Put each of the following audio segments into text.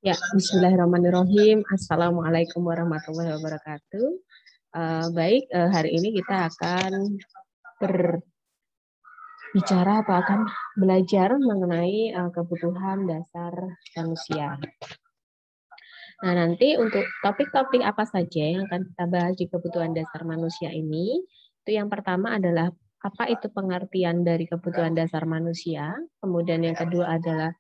Ya, bismillahirrahmanirrahim. Assalamualaikum warahmatullahi wabarakatuh. Baik, hari ini kita akan berbicara atau akan belajar mengenai kebutuhan dasar manusia. Nah, nanti untuk topik-topik apa saja yang akan kita bahas di kebutuhan dasar manusia ini, itu yang pertama adalah apa itu pengertian dari kebutuhan dasar manusia, kemudian yang kedua adalah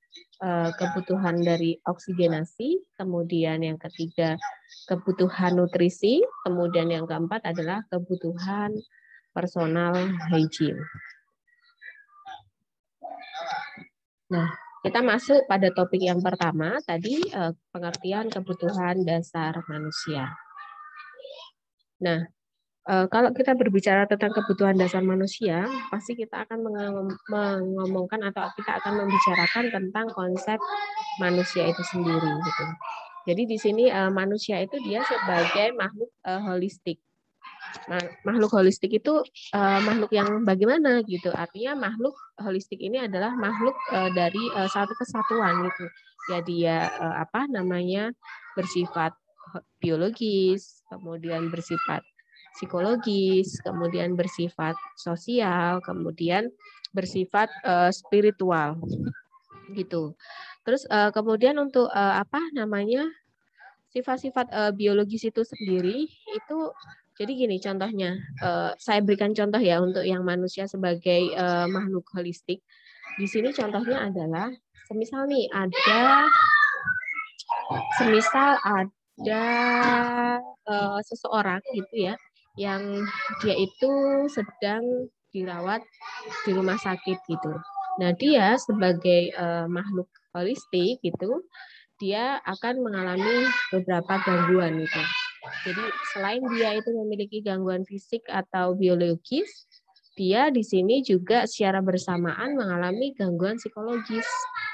kebutuhan dari oksigenasi, kemudian yang ketiga kebutuhan nutrisi, kemudian yang keempat adalah kebutuhan personal hygiene. Nah, kita masuk pada topik yang pertama, tadi pengertian kebutuhan dasar manusia. Nah, kalau kita berbicara tentang kebutuhan dasar manusia, pasti kita akan mengomongkan atau kita akan membicarakan tentang konsep manusia itu sendiri. Gitu. Jadi di sini manusia itu dia sebagai makhluk holistik. Makhluk holistik itu makhluk yang bagaimana gitu. Artinya makhluk holistik ini adalah makhluk dari satu kesatuan gitu. Ya dia bersifat biologis, kemudian bersifat psikologis, kemudian bersifat sosial, kemudian bersifat spiritual gitu. Terus kemudian untuk sifat-sifat biologis itu sendiri itu jadi gini contohnya, saya berikan contoh ya untuk yang manusia sebagai makhluk holistik. Di sini contohnya adalah semisal ada seseorang gitu ya, yang dia itu sedang dirawat di rumah sakit gitu. Nah dia sebagai makhluk holistik gitu, dia akan mengalami beberapa gangguan gitu. Jadi selain dia itu memiliki gangguan fisik atau biologis, dia di sini juga secara bersamaan mengalami gangguan psikologis,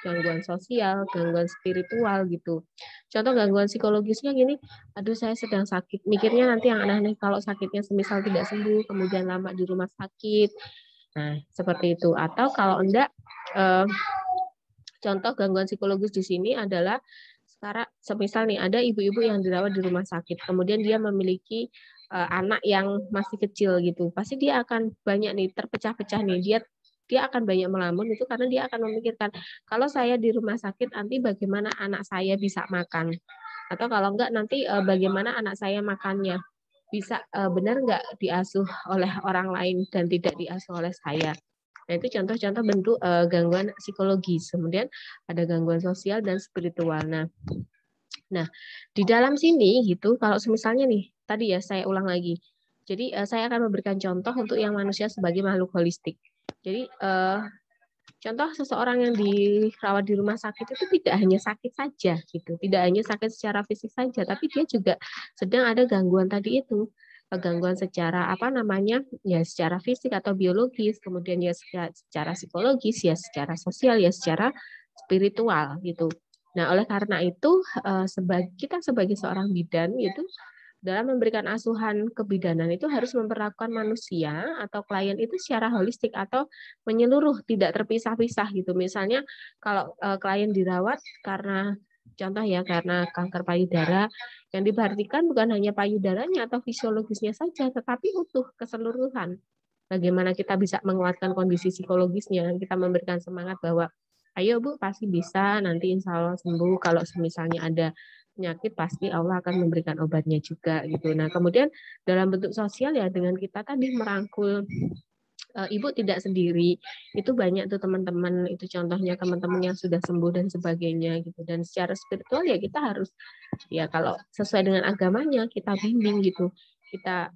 gangguan sosial, gangguan spiritual gitu. Contoh gangguan psikologisnya gini, aduh saya sedang sakit, mikirnya nanti yang aneh-aneh kalau sakitnya semisal tidak sembuh, kemudian lama di rumah sakit. Nah, seperti itu. Atau kalau enggak, contoh gangguan psikologis di sini adalah sekarang semisal nih ada ibu-ibu yang dirawat di rumah sakit, kemudian dia memiliki anak yang masih kecil gitu, pasti dia akan banyak nih terpecah-pecah nih, dia akan banyak melamun itu karena dia akan memikirkan kalau saya di rumah sakit nanti bagaimana anak saya bisa makan, atau kalau enggak nanti bagaimana anak saya makannya bisa benar nggak diasuh oleh orang lain dan tidak diasuh oleh saya. Nah, itu contoh-contoh bentuk gangguan psikologis. Kemudian ada gangguan sosial dan spiritual. Nah, di dalam sini gitu, kalau misalnya nih, tadi ya saya ulang lagi. Jadi saya akan memberikan contoh untuk yang manusia sebagai makhluk holistik. Jadi contoh seseorang yang dirawat di rumah sakit itu tidak hanya sakit saja gitu, tidak hanya sakit secara fisik saja, tapi dia juga sedang ada gangguan tadi itu, gangguan secara secara fisik atau biologis, kemudian ya secara psikologis, ya secara sosial, ya secara spiritual gitu. Nah, oleh karena itu kita sebagai seorang bidan gitu dalam memberikan asuhan kebidanan itu harus memperlakukan manusia atau klien itu secara holistik atau menyeluruh, tidak terpisah-pisah gitu. Misalnya kalau klien dirawat karena contoh ya karena kanker payudara, yang diperhatikan bukan hanya payudaranya atau fisiologisnya saja, tetapi utuh keseluruhan. Bagaimana kita bisa menguatkan kondisi psikologisnya, kita memberikan semangat bahwa ayo Bu, pasti bisa, nanti insya Allah sembuh. Kalau misalnya ada penyakit pasti Allah akan memberikan obatnya juga gitu. Nah, kemudian dalam bentuk sosial ya dengan kita tadi merangkul ibu tidak sendiri, itu banyak tuh teman-teman, itu contohnya teman-teman yang sudah sembuh dan sebagainya gitu. Dan secara spiritual ya kita harus ya kalau sesuai dengan agamanya kita bimbing gitu. Kita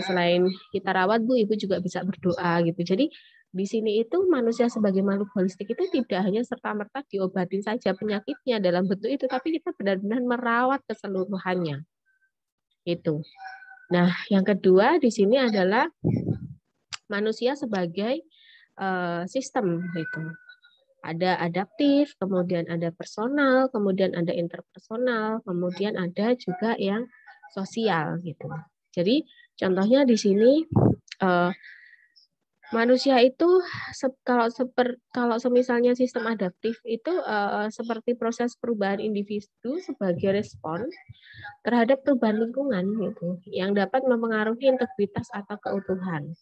selain kita rawat Bu, ibu juga bisa berdoa gitu. Jadi di sini itu manusia sebagai makhluk holistik itu tidak hanya serta-merta diobatin saja penyakitnya dalam bentuk itu, tapi kita benar-benar merawat keseluruhannya. Itu. Nah, yang kedua di sini adalah manusia sebagai sistem gitu. Ada adaptif, kemudian ada personal, kemudian ada interpersonal, kemudian ada juga yang sosial gitu. Jadi contohnya di sini Manusia itu kalau semisalnya sistem adaptif itu seperti proses perubahan individu sebagai respon terhadap perubahan lingkungan gitu yang dapat mempengaruhi integritas atau keutuhan,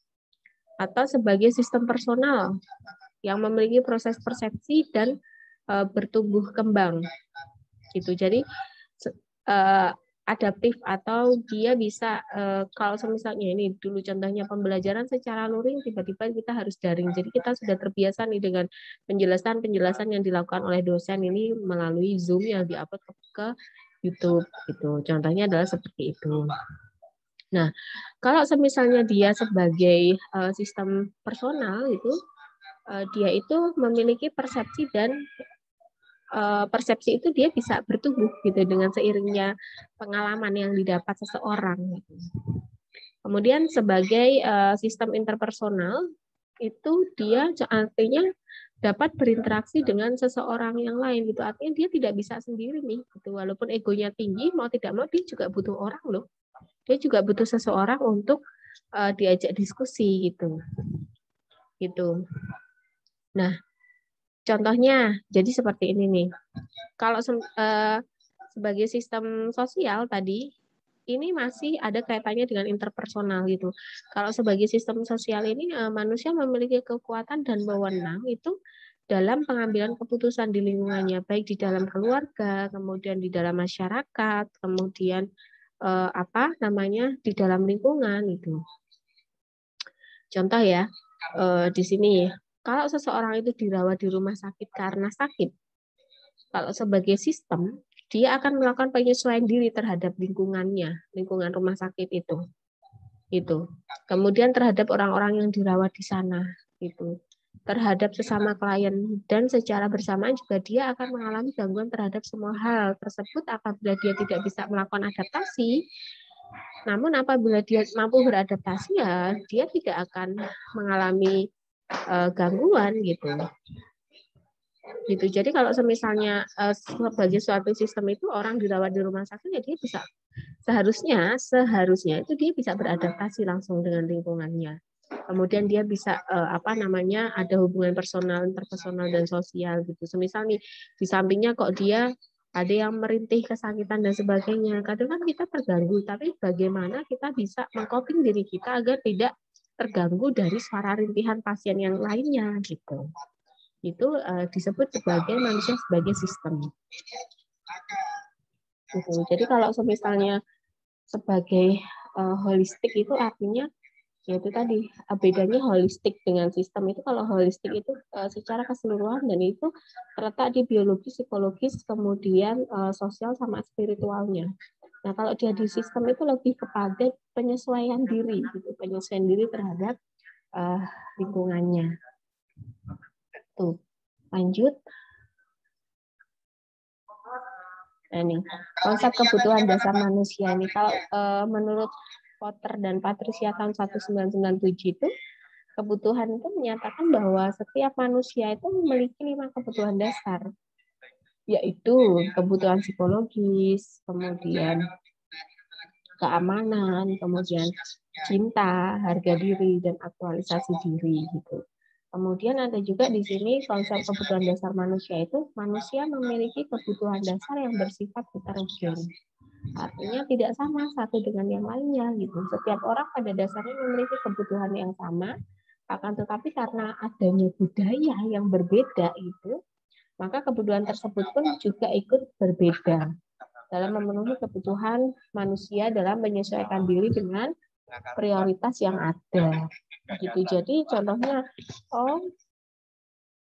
atau sebagai sistem personal yang memiliki proses persepsi dan bertumbuh kembang gitu. Jadi adaptif atau dia bisa kalau misalnya ini dulu contohnya pembelajaran secara luring, tiba-tiba kita harus daring. Jadi kita sudah terbiasa nih dengan penjelasan yang dilakukan oleh dosen ini melalui Zoom yang diupload ke YouTube gitu. Contohnya adalah seperti itu. Nah, kalau misalnya dia sebagai sistem personal itu dia itu memiliki persepsi dan persepsi itu dia bisa bertumbuh gitu dengan seiringnya pengalaman yang didapat seseorang. Kemudian sebagai sistem interpersonal itu dia artinya dapat berinteraksi dengan seseorang yang lain gitu. Artinya dia tidak bisa sendiri nih gitu. Walaupun egonya tinggi, mau tidak mau dia juga butuh orang loh. Dia juga butuh seseorang untuk diajak diskusi gitu. Gitu. Nah, contohnya jadi seperti ini nih. Kalau sebagai sistem sosial tadi ini masih ada kaitannya dengan interpersonal gitu. Kalau sebagai sistem sosial ini manusia memiliki kekuatan dan wewenang itu dalam pengambilan keputusan di lingkungannya, baik di dalam keluarga, kemudian di dalam masyarakat, kemudian di dalam lingkungan itu. Contoh ya, di sini kalau seseorang itu dirawat di rumah sakit karena sakit, kalau sebagai sistem dia akan melakukan penyesuaian diri terhadap lingkungannya, lingkungan rumah sakit itu. Kemudian terhadap orang-orang yang dirawat di sana, itu. Terhadap sesama klien dan secara bersamaan juga dia akan mengalami gangguan terhadap semua hal tersebut apabila dia tidak bisa melakukan adaptasi. Namun apabila dia mampu beradaptasi ya dia tidak akan mengalami gangguan gitu. Jadi kalau misalnya sebagai suatu sistem itu orang dirawat di rumah sakit ya dia bisa seharusnya itu dia bisa beradaptasi langsung dengan lingkungannya. Kemudian dia bisa ada hubungan personal, interpersonal dan sosial gitu. Semisal nih di sampingnya kok dia ada yang merintih kesakitan dan sebagainya. Kadang kan kita terganggu, tapi bagaimana kita bisa mengcoping diri kita agar tidak terganggu dari suara rintihan pasien yang lainnya gitu. Itu disebut sebagai manusia sebagai sistem. Gitu. Jadi kalau misalnya sebagai holistik itu artinya yaitu tadi bedanya holistik dengan sistem itu kalau holistik itu secara keseluruhan dan itu terletak di biologis, psikologis, kemudian sosial sama spiritualnya. Nah kalau dia di sistem itu lebih kepada penyesuaian diri, gitu, penyesuaian diri terhadap lingkungannya. Tuh, lanjut. Ini konsep kebutuhan dasar manusia ini kalau menurut Potter dan Patricia tahun 1997 itu kebutuhan itu menyatakan bahwa setiap manusia itu memiliki 5 kebutuhan dasar, yaitu kebutuhan psikologis, kemudian keamanan, kemudian cinta, harga diri, dan aktualisasi diri gitu. Kemudian ada juga di sini konsep kebutuhan dasar manusia itu manusia memiliki kebutuhan dasar yang bersifat heterogen. Artinya tidak sama satu dengan yang lainnya gitu. Setiap orang pada dasarnya memiliki kebutuhan yang sama, akan tetapi karena adanya budaya yang berbeda itu, maka kebutuhan tersebut pun juga ikut berbeda dalam memenuhi kebutuhan manusia dalam menyesuaikan diri dengan prioritas yang ada. Gitu. Jadi contohnya,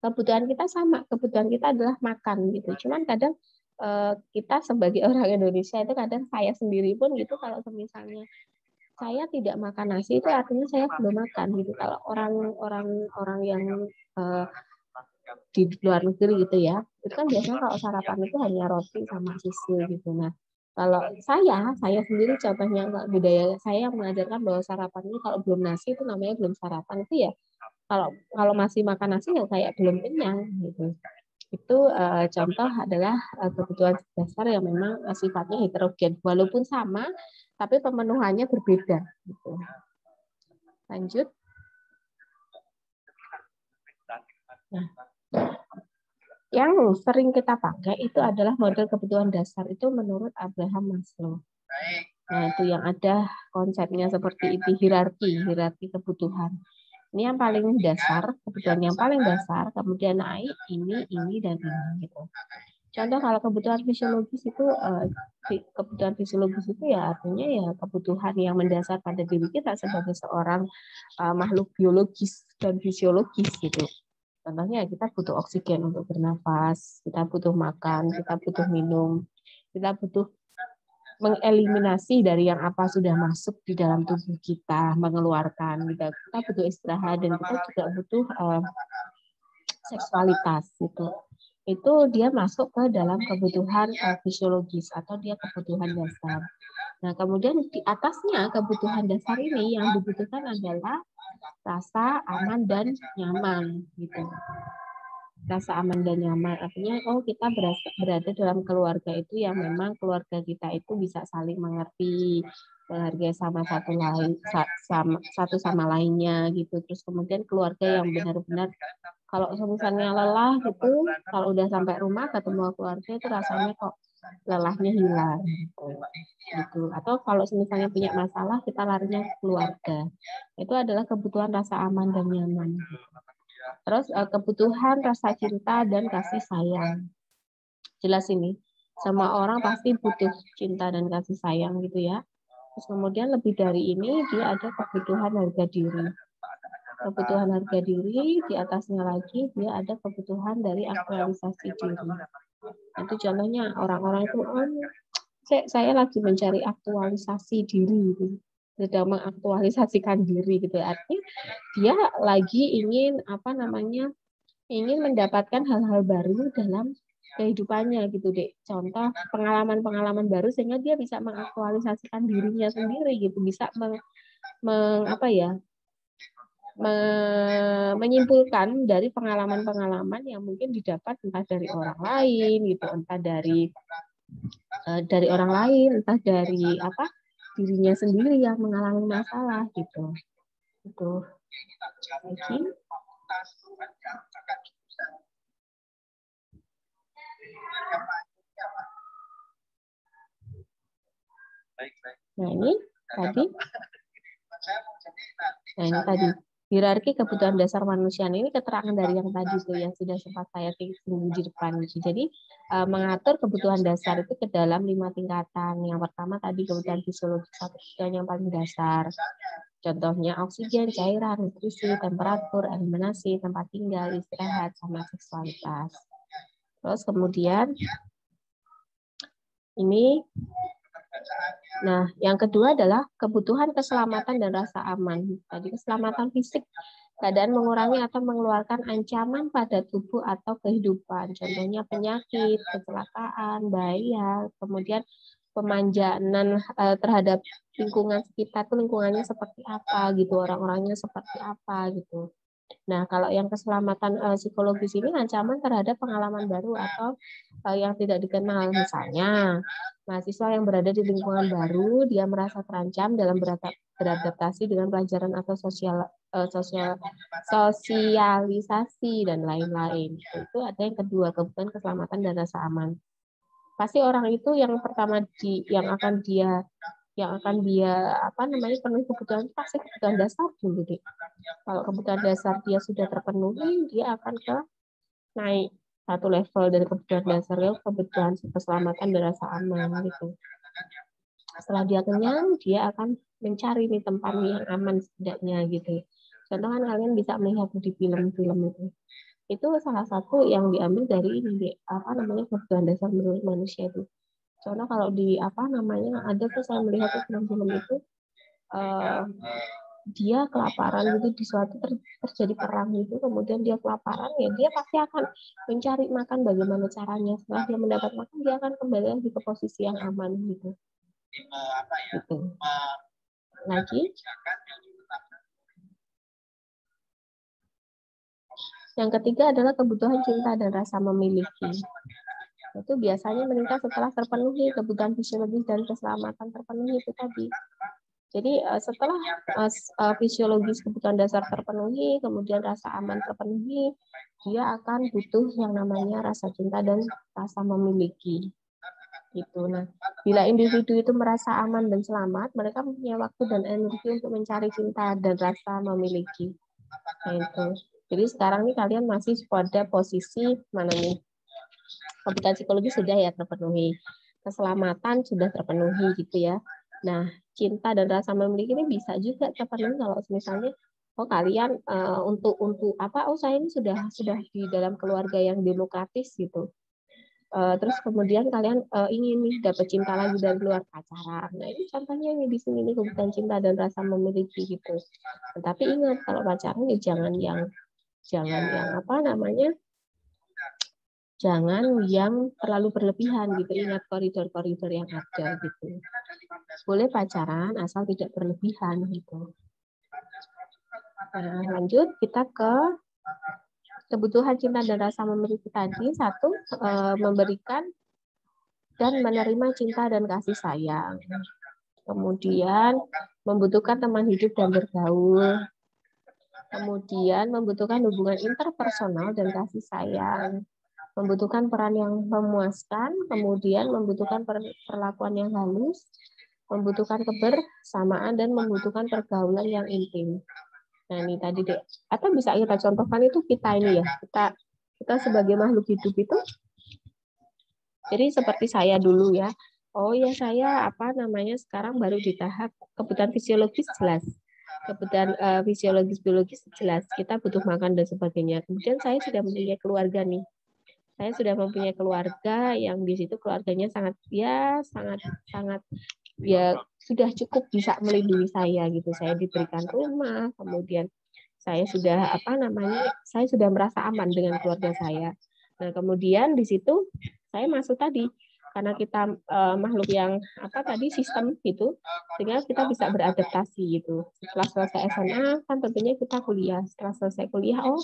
kebutuhan kita sama, kebutuhan kita adalah makan gitu. Cuman kadang kita sebagai orang Indonesia itu kadang saya sendiri pun gitu kalau misalnya saya tidak makan nasi itu artinya saya belum makan gitu. Kalau orang yang di luar negeri gitu ya, itu kan biasanya kalau sarapan itu hanya roti sama susu gitu. Nah, kalau saya sendiri contohnya budaya saya mengajarkan bahwa sarapan ini kalau belum nasi itu namanya belum sarapan itu ya. Kalau masih makan nasi ya kayak belum kenyang gitu. Itu contoh adalah kebutuhan dasar yang memang sifatnya heterogen, walaupun sama tapi pemenuhannya berbeda gitu. Lanjut. Nah, yang sering kita pakai itu adalah model kebutuhan dasar itu menurut Abraham Maslow. Nah, itu yang ada konsepnya seperti itu, hierarki kebutuhan. Ini yang paling dasar, kebutuhan yang paling dasar, kemudian naik ini, dan ini gitu. Contoh kalau kebutuhan fisiologis itu ya artinya ya kebutuhan yang mendasar pada diri kita sebagai seorang makhluk biologis dan fisiologis gitu. Contohnya kita butuh oksigen untuk bernafas, kita butuh makan, kita butuh minum, kita butuh mengeliminasi dari yang apa sudah masuk di dalam tubuh kita, mengeluarkan. Kita butuh istirahat dan kita juga butuh seksualitas gitu. Itu dia masuk ke dalam kebutuhan fisiologis atau dia kebutuhan dasar. Nah, kemudian di atasnya kebutuhan dasar ini yang dibutuhkan adalah rasa aman dan nyaman gitu. Rasa aman dan nyaman artinya kita berada dalam keluarga itu yang memang keluarga kita itu bisa saling mengerti, menghargai satu sama lainnya gitu. Terus kemudian keluarga yang benar-benar kalau misalnya lelah gitu, kalau udah sampai rumah ketemu keluarga itu rasanya kok lelahnya hilang gitu. Atau kalau misalnya punya masalah kita larinya ke keluarga. Itu adalah kebutuhan rasa aman dan nyaman. Terus kebutuhan rasa cinta dan kasih sayang. Jelas ini. Semua orang pasti butuh cinta dan kasih sayang gitu ya. Terus kemudian lebih dari ini dia ada kebutuhan harga diri. Kebutuhan harga diri, di atasnya lagi dia ada kebutuhan dari aktualisasi diri. Itu contohnya orang-orang itu saya lagi mencari aktualisasi diri gitu. Sedang mengaktualisasikan diri gitu. Artinya dia lagi ingin ingin mendapatkan hal-hal baru dalam kehidupannya gitu deh. Contoh pengalaman-pengalaman baru sehingga dia bisa mengaktualisasikan dirinya sendiri gitu, bisa menyimpulkan dari pengalaman-pengalaman yang mungkin didapat entah dari orang lain gitu, entah dari orang lain, entah dari dirinya sendiri yang mengalami masalah gitu. Itu lagi. Nah ini tadi hierarki kebutuhan dasar manusia ini keterangan dari yang tadi tuh yang sudah sempat saya singgung di depan. Jadi mengatur kebutuhan dasar itu ke dalam 5 tingkatan. Yang pertama tadi kebutuhan fisiologis, kebutuhan yang paling dasar. Contohnya oksigen, cairan, nutrisi, temperatur, eliminasi, tempat tinggal, istirahat, sama seksualitas. Terus kemudian ini, nah yang kedua adalah kebutuhan keselamatan dan rasa aman. Tadi keselamatan fisik, keadaan mengurangi atau mengeluarkan ancaman pada tubuh atau kehidupan. Contohnya penyakit, kecelakaan, bahaya, kemudian pemanjaan terhadap lingkungan sekitar tuh lingkungannya seperti apa gitu, orang-orangnya seperti apa gitu. Nah, kalau yang keselamatan psikologis ini ancaman terhadap pengalaman baru atau yang tidak dikenal. Misalnya, mahasiswa yang berada di lingkungan baru, dia merasa terancam dalam beradaptasi dengan pelajaran atau sosialisasi dan lain-lain. Itu ada yang kedua, kebutuhan keselamatan dan rasa aman. Pasti orang itu yang pertama yang akan dia penuhi kebutuhan pasti kebutuhan dasar dulu deh. Kalau kebutuhan dasar dia sudah terpenuhi, dia akan naik satu level dari kebutuhan dasar ke kebutuhan keselamatan dan rasa aman gitu. Setelah dia kenyang, dia akan mencari nih tempat yang aman setidaknya gitu. Contoh kan kalian bisa melihat di film-film itu salah satu yang diambil dari ini kebutuhan dasar menurut manusia itu. Contoh kalau di ada tuh saya melihat film-film itu dia kelaparan gitu di suatu terjadi perang gitu, kemudian dia kelaparan ya dia pasti akan mencari makan bagaimana caranya. Setelah dia mendapat makan dia akan kembali lagi ke posisi yang aman gitu. Lagi yang ketiga adalah kebutuhan cinta dan rasa memiliki. Itu biasanya meningkat setelah terpenuhi kebutuhan fisiologis dan keselamatan terpenuhi itu tadi. Jadi setelah fisiologis kebutuhan dasar terpenuhi, kemudian rasa aman terpenuhi, dia akan butuh yang namanya rasa cinta dan rasa memiliki. Gitu. Nah, bila individu itu merasa aman dan selamat, mereka punya waktu dan energi untuk mencari cinta dan rasa memiliki. Nah, itu. Jadi sekarang nih kalian masih pada posisi mana nih? Kebutuhan psikologi sudah ya terpenuhi, keselamatan sudah terpenuhi gitu ya. Nah, cinta dan rasa memiliki ini bisa juga terpenuhi kalau misalnya oh kalian untuk apa? Oh saya ini sudah di dalam keluarga yang demokratis gitu. Terus kemudian kalian ingin nih dapat cinta lagi dari luar pacaran. Nah ini contohnya ini di sini nih kebutuhan cinta dan rasa memiliki gitu. Tetapi ingat kalau pacaran ya jangan yang apa namanya? Jangan yang terlalu berlebihan gitu. Ingat koridor-koridor yang ada gitu. Boleh pacaran asal tidak berlebihan gitu. Nah, lanjut kita ke kebutuhan cinta dan rasa memiliki tadi. Satu, memberikan dan menerima cinta dan kasih sayang. Kemudian membutuhkan teman hidup dan bergaul. Kemudian membutuhkan hubungan interpersonal dan kasih sayang. Membutuhkan peran yang memuaskan, kemudian membutuhkan perlakuan yang halus, membutuhkan kebersamaan, dan membutuhkan pergaulan yang intim. Nah ini tadi deh, atau bisa kita contohkan itu kita ini ya, kita sebagai makhluk hidup itu, jadi seperti saya dulu ya, oh ya saya apa namanya sekarang baru di tahap kebutuhan fisiologis jelas, kebutuhan fisiologis biologis jelas, kita butuh makan dan sebagainya. Kemudian saya sudah mempunyai keluarga nih. Saya sudah mempunyai keluarga yang di situ keluarganya sangat ya sudah cukup bisa melindungi saya gitu. Saya diberikan rumah, kemudian saya sudah saya sudah merasa aman dengan keluarga saya. Nah, kemudian di situ saya masuk tadi karena kita makhluk yang sistem gitu, sehingga kita bisa beradaptasi gitu. Setelah selesai SMA kan tentunya kita kuliah. Setelah selesai kuliah, oh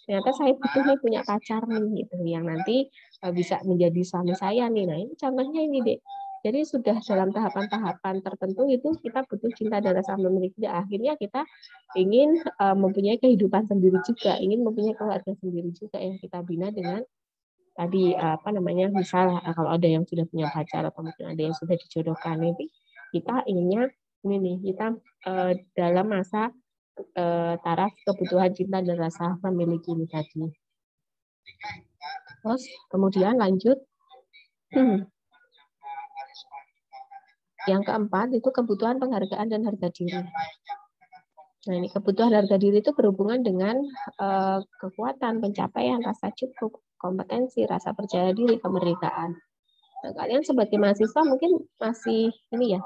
ternyata saya butuh nih punya pacar nih gitu, yang nanti bisa menjadi suami saya nih. Nah ini contohnya ini deh. Jadi sudah dalam tahapan-tahapan tertentu itu kita butuh cinta dan rasa memiliki. Akhirnya kita ingin mempunyai kehidupan sendiri juga, ingin mempunyai keluarga sendiri juga yang kita bina dengan tadi misal kalau ada yang sudah punya pacar atau mungkin ada yang sudah dijodohkan, nanti kita inginnya ini nih kita dalam masa taraf kebutuhan cinta dan rasa memiliki ini tadi. Terus kemudian lanjut yang keempat itu kebutuhan penghargaan dan harga diri. Nah ini kebutuhan harga diri itu berhubungan dengan kekuatan, pencapaian, rasa cukup, kompetensi, rasa percaya diri, kemerdekaan. Nah, kalian sebagai mahasiswa mungkin masih ini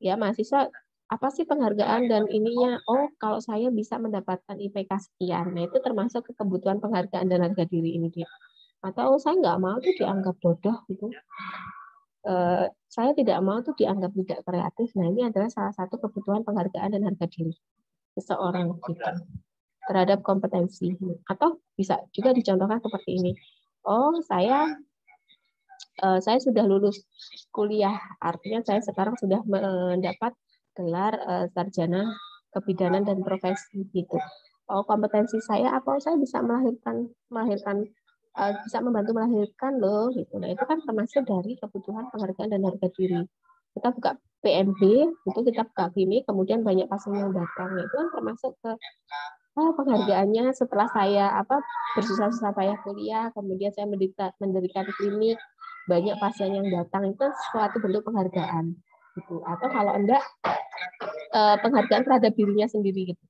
ya mahasiswa apa sih penghargaan dan ininya? Oh kalau saya bisa mendapatkan IPK sekian, nah itu termasuk ke kebutuhan penghargaan dan harga diri ini dia. Atau saya nggak mau tuh dianggap bodoh gitu. Saya tidak mau tuh dianggap tidak kreatif. Nah ini adalah salah satu kebutuhan penghargaan dan harga diri seseorang gitu terhadap kompetensi. Atau bisa juga dicontohkan seperti ini. Oh saya sudah lulus kuliah, artinya saya sekarang sudah mendapat gelar sarjana kebidanan dan profesi gitu. Oh kompetensi saya apa? Saya bisa melahirkan bisa membantu melahirkan loh gitu. Nah itu kan termasuk dari kebutuhan penghargaan dan harga diri. Kita buka PMB itu kita buka gini, kemudian banyak pasien yang datang, itu kan termasuk ke penghargaannya setelah saya bersusah-susah payah kuliah, kemudian saya mendirikan klinik, banyak pasien yang datang, itu suatu bentuk penghargaan gitu. Atau kalau enggak penghargaan terhadap dirinya sendiri gitu.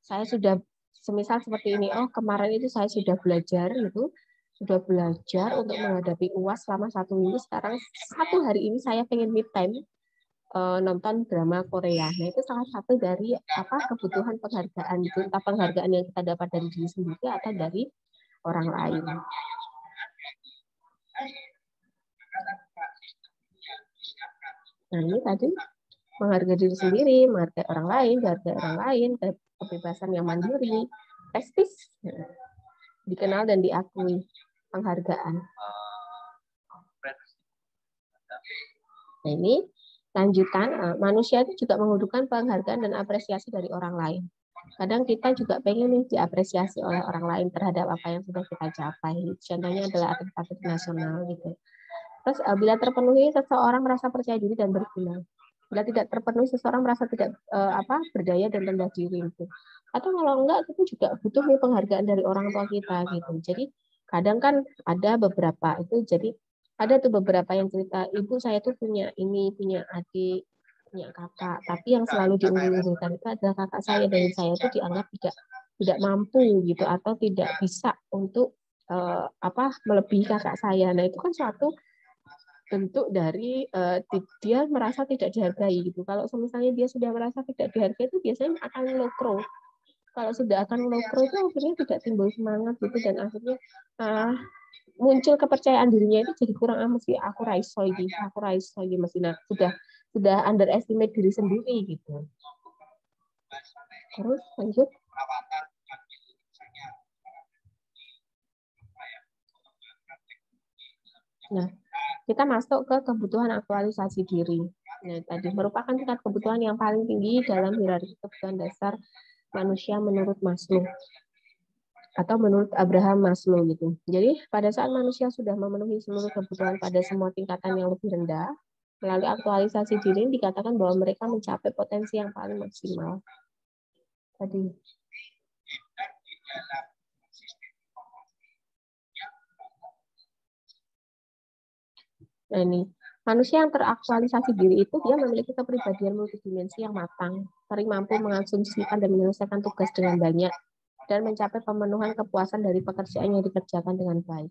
Saya sudah semisal seperti ini, oh kemarin itu saya sudah belajar untuk menghadapi UAS selama 1 minggu, sekarang 1 hari ini saya pengen me time nonton drama Korea. Nah itu salah satu dari kebutuhan penghargaan itu, entah penghargaan yang kita dapat dari diri sendiri atau dari orang lain. Nah ini tadi menghargai diri sendiri, menghargai orang lain, kebebasan yang mandiri, prestis, dikenal dan diakui, penghargaan. Nah ini Lanjutan, manusia itu juga membutuhkan penghargaan dan apresiasi dari orang lain. Kadang kita juga pengen nih diapresiasi oleh orang lain terhadap apa yang sudah kita capai. Contohnya adalah atlet-atlet nasional gitu. Terus bila terpenuhi, seseorang merasa percaya diri dan berguna. Bila tidak terpenuhi, seseorang merasa tidak berdaya dan rendah diri gitu. Atau kalau enggak, kita juga butuh nih penghargaan dari orang tua kita gitu. Jadi kadang kan ada beberapa itu, jadi ada tuh beberapa yang cerita, ibu saya tuh punya ini, punya adik, punya kakak, tapi yang selalu diunggul-unggulkan itu adalah kakak saya, dan saya tuh dianggap tidak mampu gitu, atau tidak bisa untuk melebihi kakak saya. Nah itu kan suatu bentuk dari dia merasa tidak dihargai gitu. Kalau misalnya dia sudah merasa tidak dihargai, itu biasanya akan low growth. Kalau sudah akan low growth itu akhirnya tidak timbul semangat gitu, dan akhirnya muncul kepercayaan dirinya itu jadi kurang, mesti aku raiso lagi mesti. Nah, sudah underestimate diri sendiri gitu. Terus lanjut. Nah, kita masuk ke kebutuhan aktualisasi diri. Nah, tadi merupakan tingkat kebutuhan yang paling tinggi dalam hierarki kebutuhan dasar manusia menurut Maslow atau menurut Abraham Maslow gitu. Jadi pada saat manusia sudah memenuhi seluruh kebutuhan pada semua tingkatan yang lebih rendah, melalui aktualisasi diri dikatakan bahwa mereka mencapai potensi yang paling maksimal. Tadi. Nah ini, manusia yang teraktualisasi diri itu dia memiliki kepribadian multidimensi yang matang, sering mampu mengasumsikan dan menyelesaikan tugas dengan banyak, dan mencapai pemenuhan kepuasan dari pekerjaan yang dikerjakan dengan baik.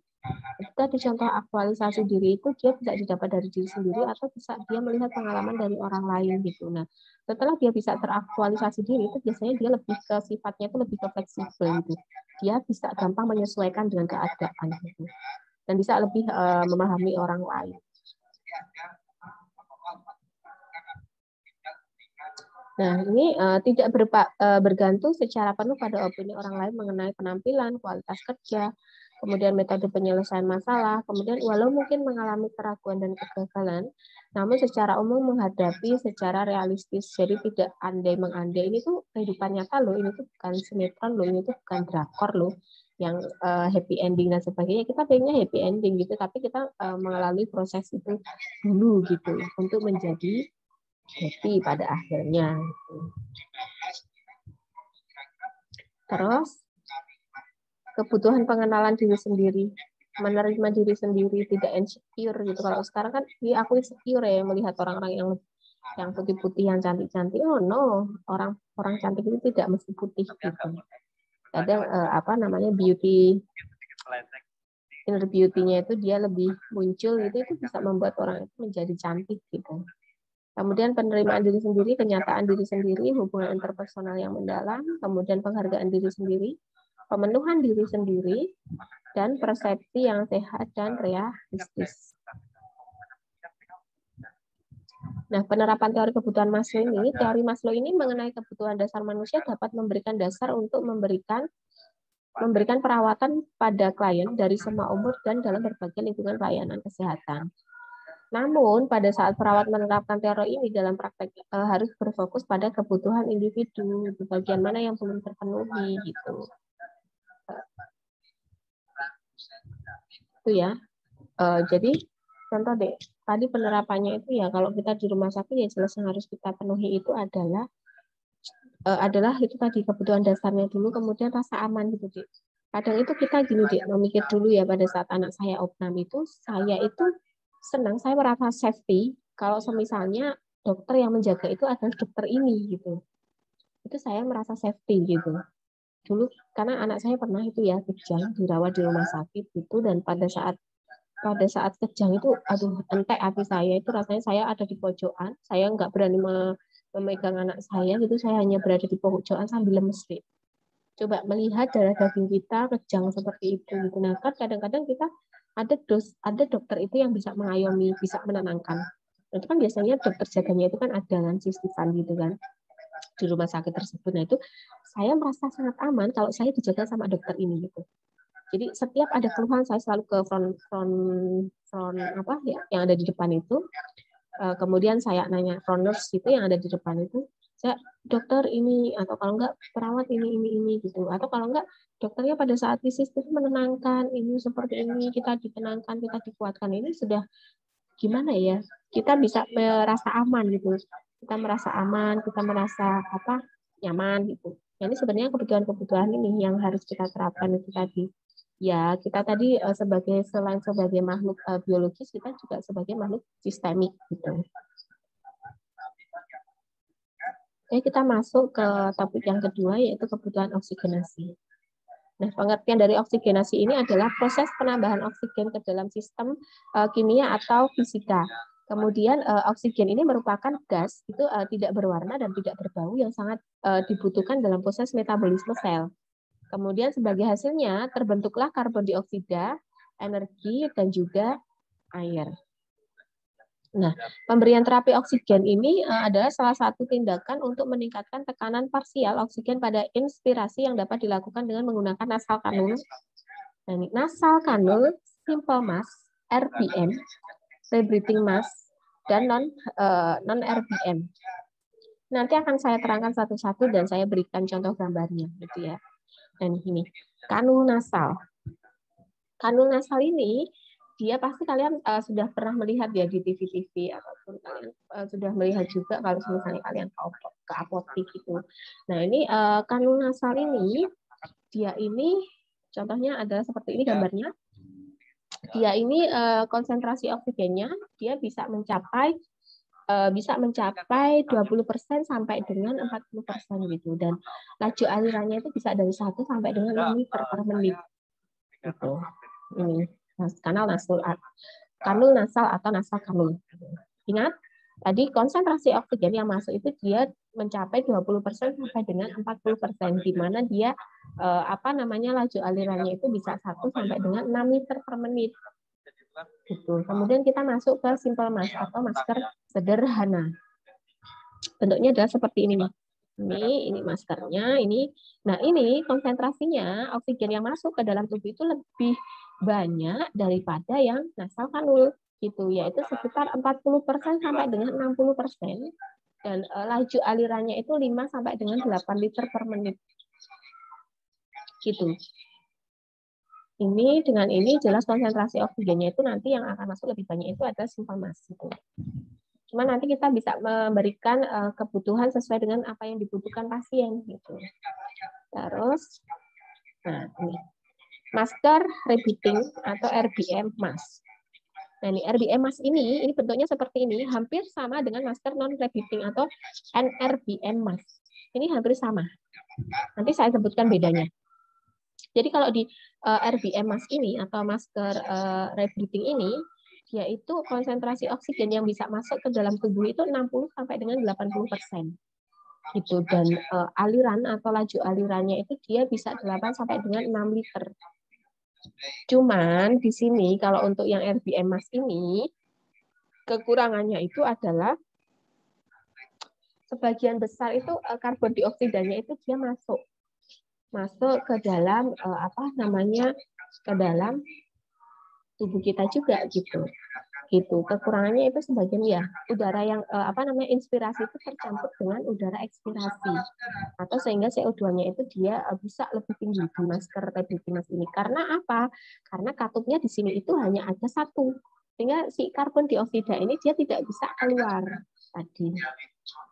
Itu tadi contoh aktualisasi diri itu dia bisa didapat dari diri sendiri atau bisa dia melihat pengalaman dari orang lain gitu. Nah, setelah dia bisa teraktualisasi diri itu biasanya dia lebih ke sifatnya itu lebih ke fleksibel gitu. Dia bisa gampang menyesuaikan dengan keadaan gitu. Dan bisa lebih memahami orang lain. Nah, ini tidak bergantung secara penuh pada opini orang lain mengenai penampilan, kualitas kerja, kemudian metode penyelesaian masalah, kemudian walau mungkin mengalami keraguan dan kegagalan, namun secara umum menghadapi secara realistis. Jadi tidak andai-mengandai. Ini tuh kehidupan nyata loh, ini tuh bukan sinetron loh, ini tuh bukan drakor loh yang happy ending dan sebagainya. Kita pengennya happy ending gitu, tapi kita mengalami proses itu dulu gitu untuk menjadi happy pada akhirnya. Terus kebutuhan pengenalan diri sendiri, menerima diri sendiri, tidak insecure gitu. Kalau sekarang kan aku insecure ya melihat orang-orang yang putih-putih, yang cantik-cantik. Oh no, orang cantik itu tidak mesti putih gitu. Kadang beauty, inner beauty-nya itu dia lebih muncul gitu, itu bisa membuat orang itu menjadi cantik gitu. Kemudian penerimaan diri sendiri, kenyataan diri sendiri, hubungan interpersonal yang mendalam, kemudian penghargaan diri sendiri, pemenuhan diri sendiri, dan persepsi yang sehat dan realistis. Nah, penerapan teori kebutuhan Maslow ini, teori Maslow ini mengenai kebutuhan dasar manusia dapat memberikan dasar untuk memberikan perawatan pada klien dari semua umur dan dalam berbagai lingkungan pelayanan kesehatan. Namun, pada saat perawat menerapkan teori ini dalam praktek harus berfokus pada kebutuhan individu, bagian mana yang belum terpenuhi gitu. Itu ya. Jadi contoh deh, tadi penerapannya itu ya kalau kita di rumah sakit ya jelas yang harus kita penuhi itu adalah itu tadi kebutuhan dasarnya dulu, kemudian rasa aman gitu deh. Kadang itu kita gini deh, memikir dulu ya pada saat anak saya opnam itu, saya itu senang, saya merasa safety kalau misalnya dokter yang menjaga itu adalah dokter ini gitu. Itu saya merasa safety gitu. Dulu karena anak saya pernah itu ya kejang dirawat di rumah sakit gitu, dan pada saat kejang itu aduh entek hati saya itu, rasanya saya ada di pojokan, saya nggak berani memegang anak saya gitu, saya hanya berada di pojokan sambil lemes deh. Coba melihat darah daging kita kejang seperti itu gitu. Nah kan kadang-kadang kita ada dokter itu yang bisa mengayomi, bisa menenangkan. Itu kan biasanya dokter jaganya itu kan ada kan sistifan gitu kan di rumah sakit tersebut. Nah itu saya merasa sangat aman kalau saya dijaga sama dokter ini gitu. Jadi setiap ada keluhan saya selalu ke front yang ada di depan itu. Kemudian saya nanya runners itu yang ada di depan itu, saya dokter ini, atau kalau enggak perawat ini gitu, atau kalau enggak dokternya pada saat visit itu menenangkan, ini seperti ini, kita ditenangkan, kita dikuatkan, ini sudah gimana ya, kita bisa merasa aman gitu, kita merasa aman, kita merasa apa, nyaman gitu. Ini sebenarnya kebutuhan-kebutuhan ini yang harus kita terapkan itu tadi. Ya, kita tadi sebagai selain sebagai makhluk biologis, kita juga sebagai makhluk sistemik gitu. Oke, kita masuk ke topik yang kedua, yaitu kebutuhan oksigenasi. Nah, pengertian dari oksigenasi ini adalah proses penambahan oksigen ke dalam sistem kimia atau fisika. Kemudian oksigen ini merupakan gas itu tidak berwarna dan tidak berbau yang sangat dibutuhkan dalam proses metabolisme sel. Kemudian sebagai hasilnya terbentuklah karbon dioksida, energi, dan juga air. Nah, pemberian terapi oksigen ini adalah salah satu tindakan untuk meningkatkan tekanan parsial oksigen pada inspirasi yang dapat dilakukan dengan menggunakan nasal kanul. Nah, nasal kanul, simple mask, RBM, rebreathing mask, dan non RBM. Nanti akan saya terangkan satu-satu dan saya berikan contoh gambarnya, gitu ya. Dan ini kanul nasal. Kanul nasal ini dia pasti kalian sudah pernah melihat ya di TV-TV, ataupun kalian sudah melihat juga kalau misalnya kalian ke apotek gitu. Nah, ini kanul nasal ini, dia ini contohnya adalah seperti ini gambarnya. Dia ini konsentrasi oksigennya dia bisa mencapai 20% sampai dengan 40% gitu, dan laju alirannya itu bisa dari 1 sampai dengan 6 liter per menit gitu. Ini kanul nasal atau nasal kanul. Ingat, tadi konsentrasi oksigen yang masuk itu dia mencapai 20% sampai dengan 40%, di mana dia laju alirannya itu bisa 1 sampai dengan 6 liter per menit. Gitu. Kemudian kita masuk ke simple mask atau masker sederhana. Bentuknya adalah seperti ini nih. Ini maskernya, ini. Nah, ini konsentrasinya oksigen yang masuk ke dalam tubuh itu lebih banyak daripada yang nasal kanul gitu, yaitu sekitar 40% sampai dengan 60%, dan laju alirannya itu 5 sampai dengan 8 liter per menit. Gitu. Ini dengan ini jelas konsentrasi oksigennya itu nanti yang akan masuk lebih banyak itu adalah simple mask gitu. Cuma nanti kita bisa memberikan kebutuhan sesuai dengan apa yang dibutuhkan pasien gitu. Terus, nah ini masker rebreathing atau RBM mask. Nah, ini RBM mask ini bentuknya seperti ini, hampir sama dengan masker non rebreathing atau NRBM mask. Ini hampir sama. Nanti saya sebutkan bedanya. Jadi kalau di RBM mask ini atau masker rebreathing ini, yaitu konsentrasi oksigen yang bisa masuk ke dalam tubuh itu 60 sampai dengan 80%. Gitu, dan aliran atau laju alirannya itu dia bisa 8 sampai dengan 6 liter. Cuman di sini kalau untuk yang RBM mask ini kekurangannya itu adalah sebagian besar itu karbon dioksidanya itu dia masuk ke dalam ke dalam tubuh kita juga gitu. Kekurangannya itu sebagian ya udara yang inspirasi itu tercampur dengan udara ekspirasi, atau sehingga CO2-nya itu dia bisa lebih tinggi di masker rebreathing mask ini. Karena apa? Karena katupnya di sini itu hanya ada satu, sehingga si karbon dioksida ini dia tidak bisa keluar tadi.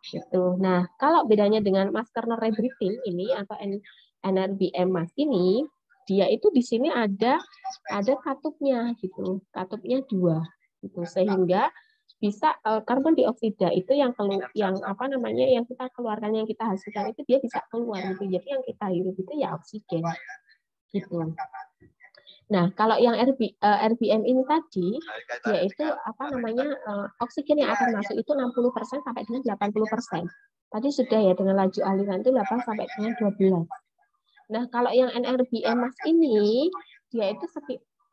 Gitu. Nah, kalau bedanya dengan masker non rebreathing ini atau NRBM mask ini, dia itu di sini ada katupnya gitu, katupnya 2 gitu, sehingga bisa karbon dioksida itu yang kita keluarkan, yang kita hasilkan itu dia bisa keluar gitu. Jadi yang kita hirup itu ya oksigen gitu. Nah, kalau yang RBM ini tadi, yaitu oksigen yang akan masuk itu 60% sampai dengan 80%. Tadi sudah ya, dengan laju aliran itu 8 sampai dengan 12. Nah, kalau yang NRBM mask ini, dia itu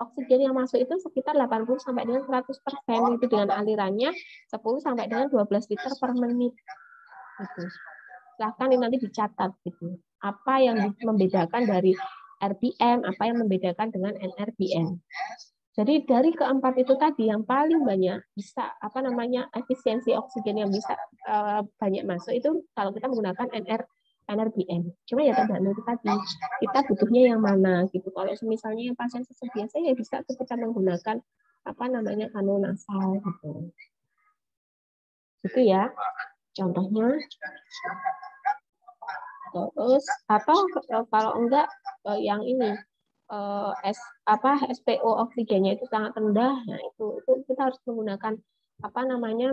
oksigen yang masuk itu sekitar 80 sampai dengan 100%, itu dengan alirannya 10 sampai dengan 12 liter per menit. Gitu. Silahkan ini nanti dicatat gitu. Apa yang membedakan dari RBM, apa yang membedakan dengan NRBM. Jadi dari keempat itu tadi yang paling banyak bisa efisiensi oksigen yang bisa banyak masuk itu kalau kita menggunakan NRBM. Cuma ya tergantung tadi kita butuhnya yang mana gitu. Kalau misalnya yang pasien sesak biasa ya bisa kita menggunakan kanul nasal gitu. Itu ya contohnya. Terus atau kalau enggak yang ini SPO oksigennya itu sangat rendah, nah itu kita harus menggunakan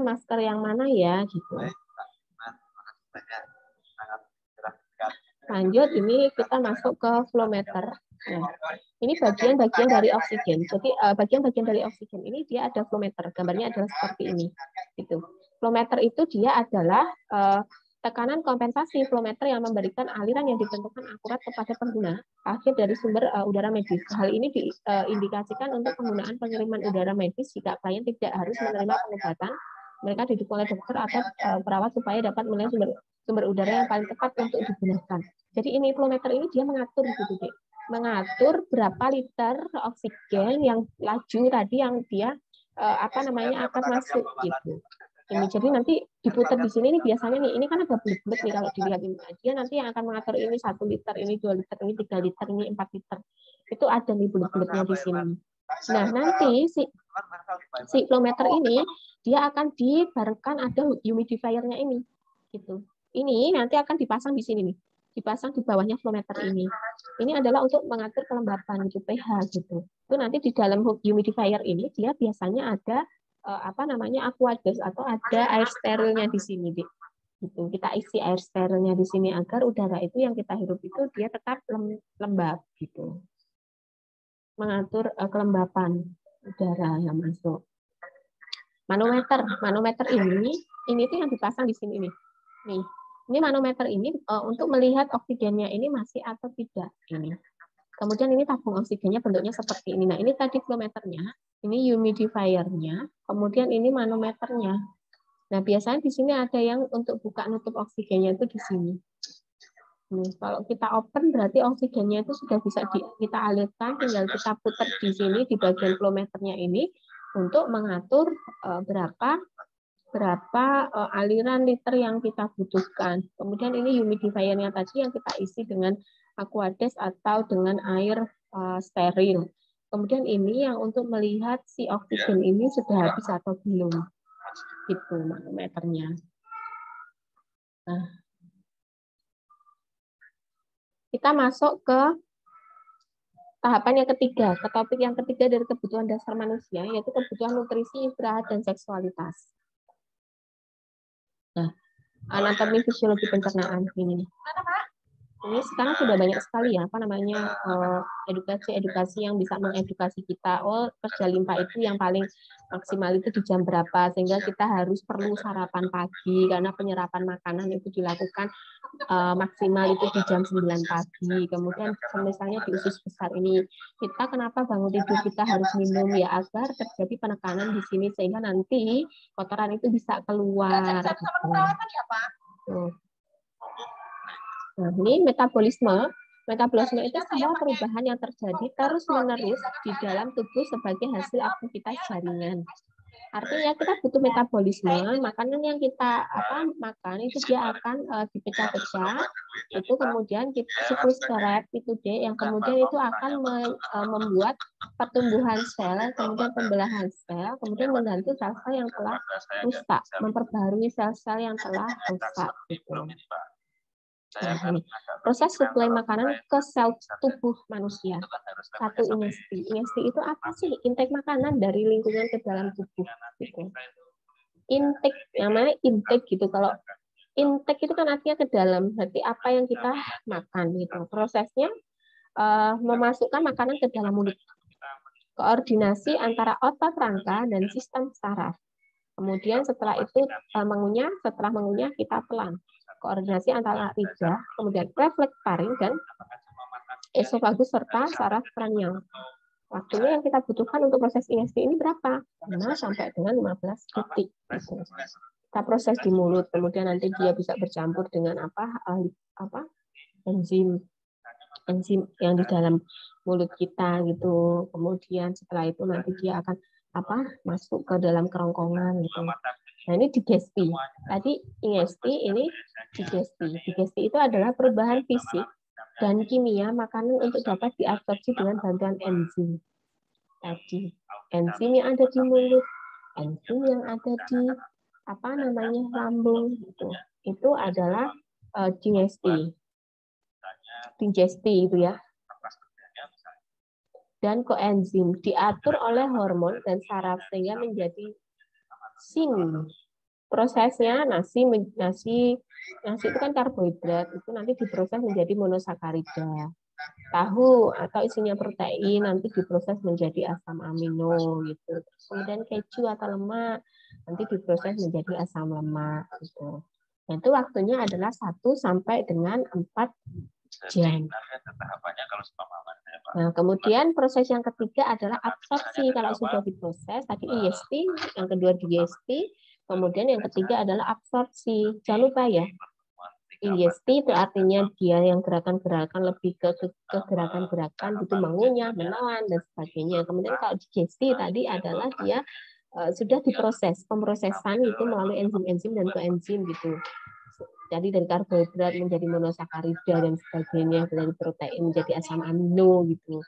masker yang mana ya gitu. Lanjut, ini kita masuk ke flow meter. Nah, ini bagian-bagian dari oksigen. Jadi bagian-bagian dari oksigen ini dia ada flow meter. Gambarnya adalah seperti ini. Gitu. Flow meter itu dia adalah tekanan kompensasi flow meter yang memberikan aliran yang ditentukan akurat kepada pengguna akhir dari sumber udara medis. Hal ini diindikasikan untuk penggunaan pengiriman udara medis jika klien tidak harus menerima pengobatan. Mereka didukung oleh dokter atau perawat supaya dapat menilai sumber udara yang paling tepat untuk digunakan. Jadi ini flow meter ini dia mengatur gitu, Dek. Mengatur berapa liter oksigen yang laju tadi yang dia akan masuk gitu. Ini jadi nanti diputar di sini nih biasanya nih ini kan ada bulet-bulet nih kalau dilihat ini dia nanti yang akan mengatur ini 1 liter, ini 2 liter, ini 3 liter, ini 4 liter. Itu ada nih bulet-buletnya di sini. Nah, nanti si flow meter ini dia akan dibarengkan ada humidifier-nya ini gitu. Ini nanti akan dipasang di sini nih. Dipasang di bawahnya flow meter ini. Ini adalah untuk mengatur kelembapan gitu pH gitu. Itu nanti di dalam humidifier ini dia biasanya ada aqueous atau ada air sterilnya di sini, Dik. Gitu. Kita isi air sterilnya di sini agar udara itu yang kita hirup itu dia tetap lembab gitu. Mengatur kelembapan udara yang masuk. Manometer ini tuh yang dipasang di sini nih. Nih, ini manometer ini untuk melihat oksigennya ini masih atau tidak ini. Kemudian ini tabung oksigennya bentuknya seperti ini. Nah, ini tadi flowmeternya, ini humidifier-nya, kemudian ini manometernya. Nah, biasanya di sini ada yang untuk buka nutup oksigennya itu di sini. Nih, kalau kita open berarti oksigennya itu sudah bisa kita alirkan, tinggal kita putar di sini di bagian flowmeternya ini untuk mengatur berapa aliran liter yang kita butuhkan. Kemudian ini humidifier-nya tadi yang kita isi dengan aqueous atau dengan air steril. Kemudian ini yang untuk melihat si oksigen ini sudah habis atau belum. Gitu manometernya. Nah, kita masuk ke tahapan yang ketiga, ke topik yang ketiga dari kebutuhan dasar manusia, yaitu kebutuhan nutrisi, istirahat, dan seksualitas. Nah, anatomi fisiologi pencernaan ini. Ini sekarang sudah banyak sekali ya edukasi yang bisa mengedukasi kita. Oh, kerja limpa itu yang paling maksimal itu di jam berapa, sehingga kita perlu sarapan pagi karena penyerapan makanan itu dilakukan maksimal itu di jam 9 pagi. Kemudian misalnya di usus besar ini kita kenapa bangun tidur kita harus minum ya agar terjadi penekanan di sini sehingga nanti kotoran itu bisa keluar. Gitu. Nah, ini metabolisme itu semua perubahan yang terjadi terus-menerus di dalam tubuh sebagai hasil aktivitas jaringan. Artinya kita butuh metabolisme, makanan yang kita makan itu dia akan dipecah-pecah, itu kemudian siklus Krebs itu D yang kemudian itu akan membuat pertumbuhan sel, kemudian pembelahan sel, kemudian mengganti sel-sel yang telah rusak, memperbarui sel-sel yang telah rusak. Gitu. Nah, ini proses suplai makanan ke sel tubuh manusia. Satu ingesti. Ingesti itu apa sih? Intake makanan dari lingkungan ke dalam tubuh. Gitu. Intake, namanya intake gitu. Kalau intake itu kan artinya ke dalam. Berarti apa yang kita makan gitu. Prosesnya memasukkan makanan ke dalam mulut. Koordinasi antara otot rangka dan sistem saraf. Kemudian setelah itu setelah mengunyah kita telan. Koordinasi antara lidah, kemudian refleks faring dan esofagus serta saraf kranial. Waktunya yang kita butuhkan untuk proses ingesti ini berapa? 5 sampai dengan 15 detik. Kita proses di mulut, kemudian nanti dia bisa bercampur dengan enzim yang di dalam mulut kita gitu. Kemudian setelah itu nanti dia akan masuk ke dalam kerongkongan gitu. Nah, ini digesti. Tadi ingesti, ini digesti. Digesti itu adalah perubahan fisik dan kimia makanan untuk dapat diabsorpsi dengan bantuan enzim. Tadi enzim yang ada di mulut, enzim yang ada di lambung gitu. Itu adalah digesti. Digesti itu ya. Dan koenzim diatur oleh hormon dan saraf sehingga menjadi sin. Prosesnya nasi itu kan karbohidrat, itu nanti diproses menjadi monosakarida. Tahu atau isinya protein nanti diproses menjadi asam amino gitu. Kemudian keju atau lemak nanti diproses menjadi asam lemak gitu. Dan itu waktunya adalah 1 sampai dengan 4 jam. Nah, kemudian proses yang ketiga adalah absorpsi. Kalau sudah diproses, tadi ingesti, yang kedua digesti, kemudian yang ketiga adalah absorpsi. Jangan lupa ya, ingesti itu artinya dia yang gerakan-gerakan lebih ke gerakan-gerakan gitu, mengunyah, menelan, dan sebagainya. Kemudian kalau digesti tadi adalah dia sudah diproses, pemrosesan itu melalui enzim-enzim dan koenzim gitu. Jadi dari karbohidrat menjadi monosakarida dan sebagainya, dari protein menjadi asam amino gitu.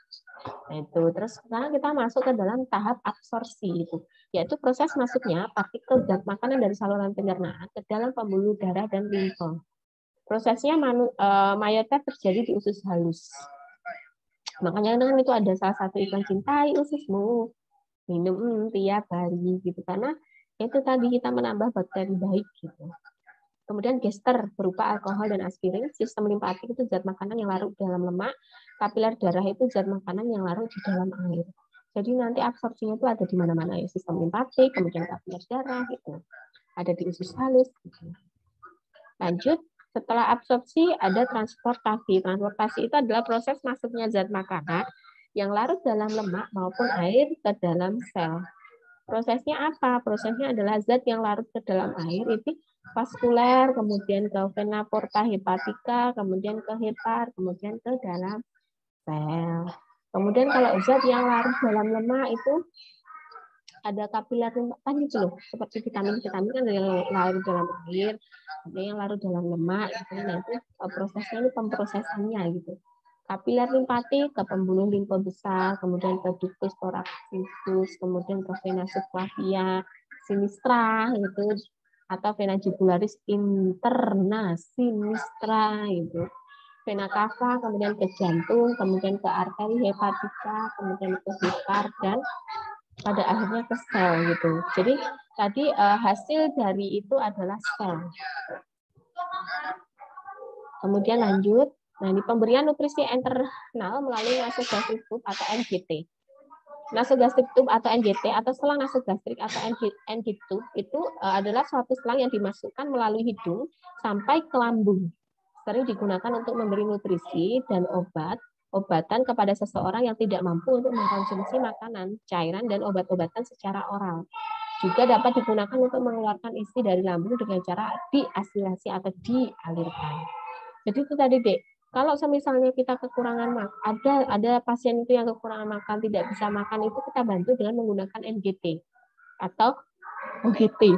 Nah, itu terus sekarang kita masuk ke dalam tahap absorpsi itu, yaitu proses masuknya partikel zat makanan dari saluran pencernaan ke dalam pembuluh darah dan limfa. Prosesnya mayoritas terjadi di usus halus. Makanya kan itu ada salah satu iklan cintai ususmu, minum tiap hari gitu, karena itu tadi kita menambah bakteri baik gitu. Kemudian gester berupa alkohol dan aspirin, sistem limpatik itu zat makanan yang larut dalam lemak, kapiler darah itu zat makanan yang larut di dalam air. Jadi nanti absorpsinya itu ada di mana-mana ya, sistem limpatik, kemudian kapiler darah itu ada di usus halus. Gitu. Lanjut, setelah absorpsi ada transportasi. Transportasi itu adalah proses masuknya zat makanan yang larut dalam lemak maupun air ke dalam sel. Prosesnya apa? Prosesnya adalah zat yang larut ke dalam air itu vaskuler, kemudian ke vena porta hepatica, kemudian ke hepar, kemudian ke dalam sel. Kemudian kalau zat yang larut dalam lemak itu ada kapiler kan gitu loh, seperti vitamin-vitamin kan yang larut dalam air, ada yang larut dalam lemak, gitu. Nah itu prosesnya ini pemprosesannya gitu. Kapiler limpatik ke pembuluh limpa besar, kemudian ke ductus thoracicis, kemudian ke vena subclavia sinistra gitu, atau vena jugularis interna sinistra gitu. Vena cava, kemudian ke jantung, kemudian ke arteri hepatika, kemudian ke hepar, dan pada akhirnya ke sel gitu. Jadi tadi hasil dari itu adalah sel. Kemudian lanjut. Nah, ini pemberian nutrisi internal melalui nasogastric tube atau NGT. Nasogastric tube atau NGT atau selang nasogastrik atau NG tube itu adalah suatu selang yang dimasukkan melalui hidung sampai ke lambung. Sering digunakan untuk memberi nutrisi dan obatan kepada seseorang yang tidak mampu untuk mengkonsumsi makanan, cairan, dan obat-obatan secara oral. Juga dapat digunakan untuk mengeluarkan isi dari lambung dengan cara diaspirasi atau dialirkan. Jadi itu tadi, Dek. Kalau misalnya kita kekurangan makan, ada pasien itu yang kekurangan makan, tidak bisa makan, itu kita bantu dengan menggunakan NGT atau OGT.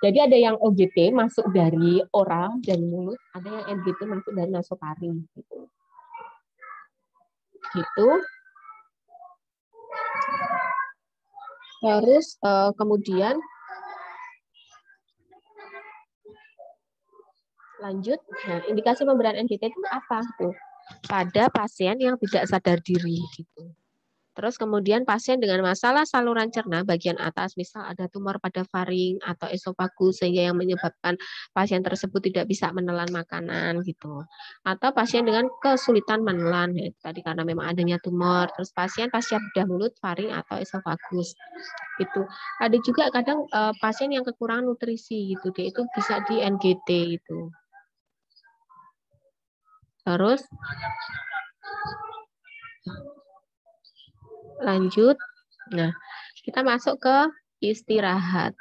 Jadi ada yang OGT masuk dari oral dan mulut, ada yang NGT masuk dari nasofaring gitu. Gitu. Terus kemudian lanjut, nah, indikasi pemberian NGT itu apa tuh? Pada pasien yang tidak sadar diri gitu. Terus kemudian pasien dengan masalah saluran cerna bagian atas, misal ada tumor pada faring atau esofagus sehingga yang menyebabkan pasien tersebut tidak bisa menelan makanan gitu. Atau pasien dengan kesulitan menelan ya, tadi karena memang adanya tumor. Terus pasien pasca bedah mulut, faring atau esofagus gitu. Ada juga kadang pasien yang kekurangan nutrisi gitu, dia itu bisa di NGT itu. Terus lanjut. Nah, kita masuk ke istirahat.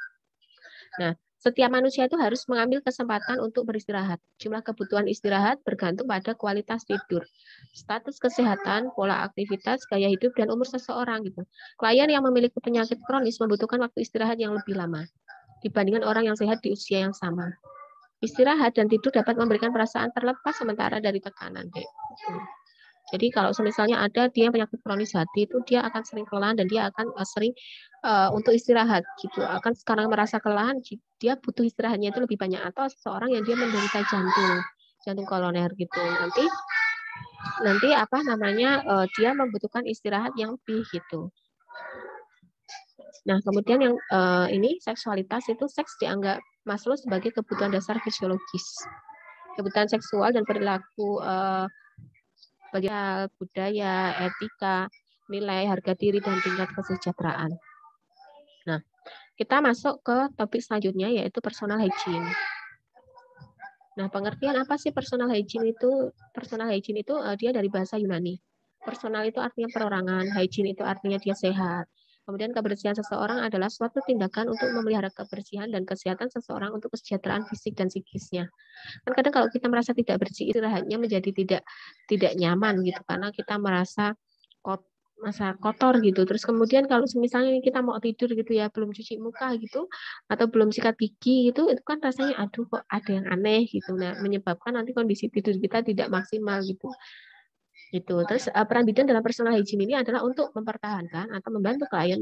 Nah, Setiap manusia itu harus mengambil kesempatan untuk beristirahat. Jumlah kebutuhan istirahat bergantung pada kualitas tidur, status kesehatan, pola aktivitas, gaya hidup, dan umur seseorang. Gitu. Klien yang memiliki penyakit kronis membutuhkan waktu istirahat yang lebih lama dibandingkan orang yang sehat di usia yang sama. Istirahat dan tidur dapat memberikan perasaan terlepas sementara dari tekanan. Jadi kalau misalnya ada dia penyakit kronis hati itu dia akan sering kelelahan dan dia akan sering untuk istirahat gitu. Akan sekarang merasa kelelahan dia butuh istirahatnya itu lebih banyak, atau seseorang yang dia menderita jantung koroner gitu. Nanti apa namanya dia membutuhkan istirahat yang lebih gitu. Nah, kemudian yang ini seksualitas itu seks dianggap Maslow sebagai kebutuhan dasar fisiologis. Kebutuhan seksual dan perilaku bagian budaya, etika, nilai, harga diri, dan tingkat kesejahteraan. Nah, kita masuk ke topik selanjutnya yaitu personal hygiene. Nah, pengertian apa sih personal hygiene itu? Personal hygiene itu dia dari bahasa Yunani. Personal itu artinya perorangan, hygiene itu artinya dia sehat. Kemudian kebersihan seseorang adalah suatu tindakan untuk memelihara kebersihan dan kesehatan seseorang untuk kesejahteraan fisik dan psikisnya. Kan kadang kalau kita merasa tidak bersih, istirahatnya menjadi tidak nyaman gitu karena kita merasa kotor gitu. Terus kemudian kalau misalnya kita mau tidur gitu ya, belum cuci muka gitu atau belum sikat gigi gitu, itu kan rasanya aduh kok ada yang aneh gitu. Nah, menyebabkan nanti kondisi tidur kita tidak maksimal gitu. Gitu. Terus peran bidan dalam personal hygiene ini adalah untuk mempertahankan atau membantu klien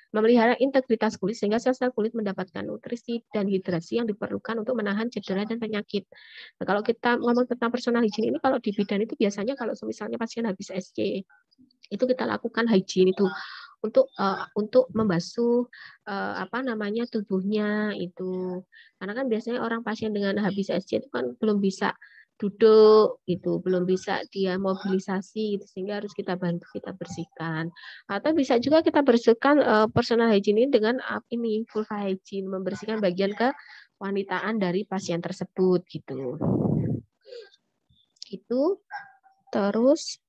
memelihara integritas kulit sehingga sel-sel kulit mendapatkan nutrisi dan hidrasi yang diperlukan untuk menahan cedera dan penyakit. Nah, kalau kita ngomong tentang personal hygiene ini, kalau di bidan itu biasanya kalau misalnya pasien habis SC, itu kita lakukan hygiene itu untuk membasuh apa namanya tubuhnya itu. Karena kan biasanya orang pasien dengan habis SC itu kan belum bisa duduk gitu, belum bisa dia mobilisasi gitu, sehingga harus kita bantu, kita bersihkan. Atau bisa juga kita bersihkan personal hygiene dengan ini vulva hygiene, membersihkan bagian kewanitaan dari pasien tersebut gitu. Itu terus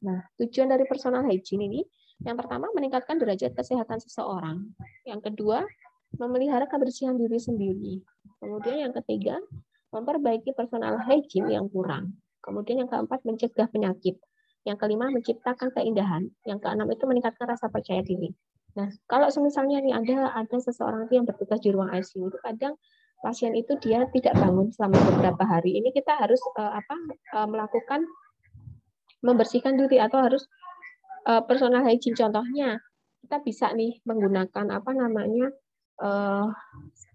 nah, tujuan dari personal hygiene ini yang pertama meningkatkan derajat kesehatan seseorang. Yang kedua, memelihara kebersihan diri sendiri. Kemudian yang ketiga, memperbaiki personal hygiene yang kurang. Kemudian yang keempat, mencegah penyakit. Yang kelima, menciptakan keindahan. Yang keenam itu meningkatkan rasa percaya diri. Nah, kalau misalnya nih ada seseorang yang bertugas di ruang ICU, itu kadang pasien itu dia tidak bangun selama beberapa hari. Ini kita harus melakukan membersihkan diri atau harus personal hygiene. Contohnya, kita bisa nih menggunakan apa namanya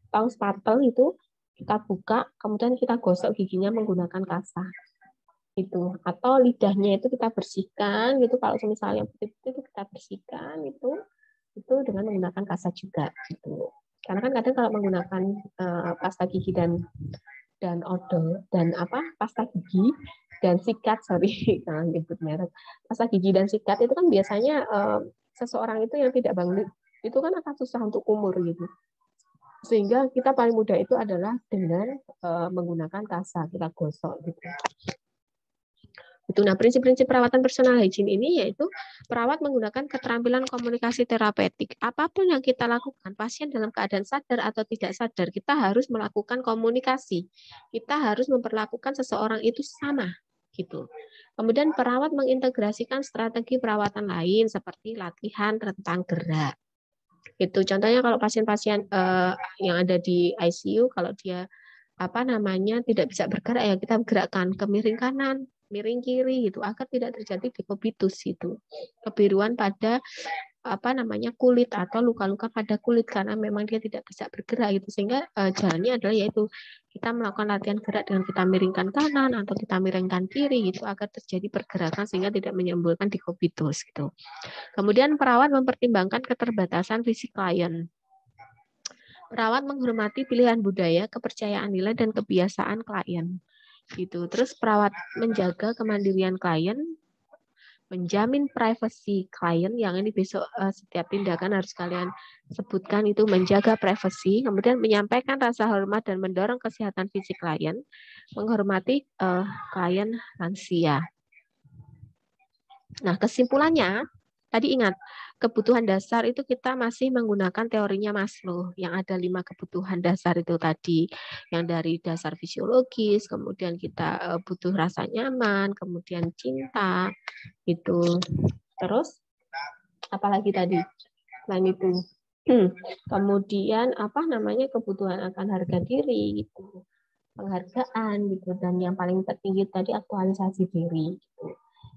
tong spatel itu kita buka, kemudian kita gosok giginya menggunakan kasa itu, atau lidahnya itu kita bersihkan gitu. Kalau misalnya putih-putih itu kita bersihkan itu dengan menggunakan kasa juga gitu. Karena kan kadang kalau menggunakan pasta gigi dan odol dan pasta gigi dan sikat, jangan nyebut merek, pasta gigi dan sikat itu kan biasanya seseorang itu yang tidak bangun itu kan akan susah untuk kumur gitu. Sehingga kita paling mudah itu adalah dengan menggunakan kasa, kita gosok gitu. Nah, prinsip-prinsip perawatan personal hygiene ini yaitu perawat menggunakan keterampilan komunikasi terapeutik. Apapun yang kita lakukan, pasien dalam keadaan sadar atau tidak sadar, kita harus melakukan komunikasi. Kita harus memperlakukan seseorang itu sama gitu. Kemudian perawat mengintegrasikan strategi perawatan lain seperti latihan rentang gerak. Itu contohnya kalau pasien-pasien yang ada di ICU, kalau dia tidak bisa bergerak ya kita gerakkan ke miring kanan, miring kiri gitu agar tidak terjadi dekubitus itu, kebiruan pada kulit atau luka-luka pada kulit karena memang dia tidak bisa bergerak gitu. Sehingga jalannya adalah yaitu kita melakukan latihan gerak dengan kita miringkan kanan atau kita miringkan kiri gitu agar terjadi pergerakan sehingga tidak menimbulkan dekubitus gitu. Kemudian perawat mempertimbangkan keterbatasan fisik klien. Perawat menghormati pilihan budaya, kepercayaan nilai, dan kebiasaan klien. Gitu. Terus perawat menjaga kemandirian klien, menjamin privasi klien, yang ini besok setiap tindakan harus kalian sebutkan itu menjaga privasi, kemudian menyampaikan rasa hormat dan mendorong kesehatan fisik klien, menghormati klien lansia. Nah, kesimpulannya, tadi ingat, kebutuhan dasar itu kita masih menggunakan teorinya Maslow yang ada 5 kebutuhan dasar itu tadi, yang dari dasar fisiologis, kemudian kita butuh rasa nyaman, kemudian cinta, itu. Terus apalagi tadi selain itu? Kemudian apa namanya kebutuhan akan harga diri, gitu, penghargaan, gitu, dan yang paling tertinggi tadi aktualisasi diri. Gitu.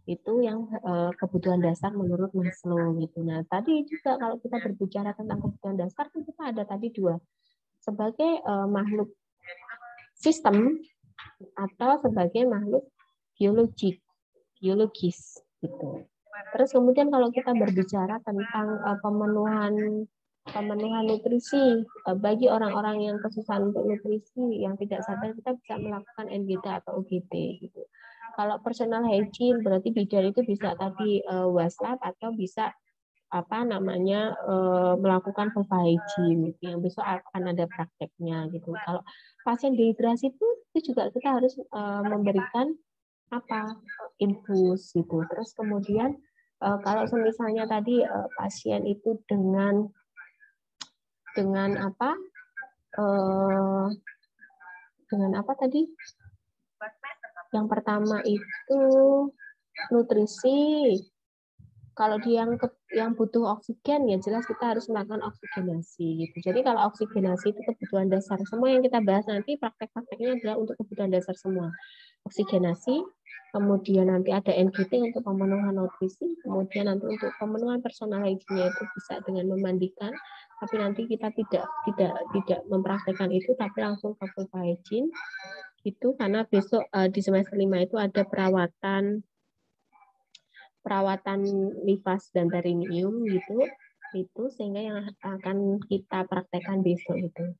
Itu yang kebutuhan dasar menurut Maslow gitu. Nah, tadi juga kalau kita berbicara tentang kebutuhan dasar kita ada tadi dua, sebagai makhluk sistem atau sebagai makhluk biologis gitu. Terus kemudian kalau kita berbicara tentang pemenuhan nutrisi bagi orang-orang yang kesusahan untuk nutrisi yang tidak sadar, kita bisa melakukan NGT atau OGT gitu. Kalau personal hygiene berarti bidan itu bisa tadi waslab atau bisa apa namanya melakukan vulva hygiene gitu, yang besok akan ada prakteknya gitu. Kalau pasien dehidrasi itu juga kita harus memberikan apa infus gitu. Terus kemudian kalau misalnya tadi pasien itu dengan apa dengan apa tadi? Yang pertama itu nutrisi. Kalau dia yang butuh oksigen ya jelas kita harus melakukan oksigenasi gitu. Jadi kalau oksigenasi itu kebutuhan dasar. Semua yang kita bahas nanti praktek-prakteknya adalah untuk kebutuhan dasar semua. Oksigenasi, kemudian nanti ada NGT untuk pemenuhan nutrisi, kemudian nanti untuk pemenuhan personal hygiene itu bisa dengan memandikan, tapi nanti kita tidak mempraktekkan itu tapi langsung ke vulva hygiene itu karena besok di semester 5 itu ada perawatan nifas dan perineum gitu, itu sehingga yang akan kita praktekkan besok itu.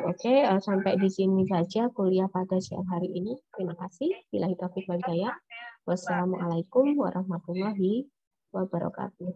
Oke, sampai di sini saja kuliah pada siang hari ini. Terima kasih. Billahi taufiq wal hidayah. Wassalamualaikum warahmatullahi wabarakatuh.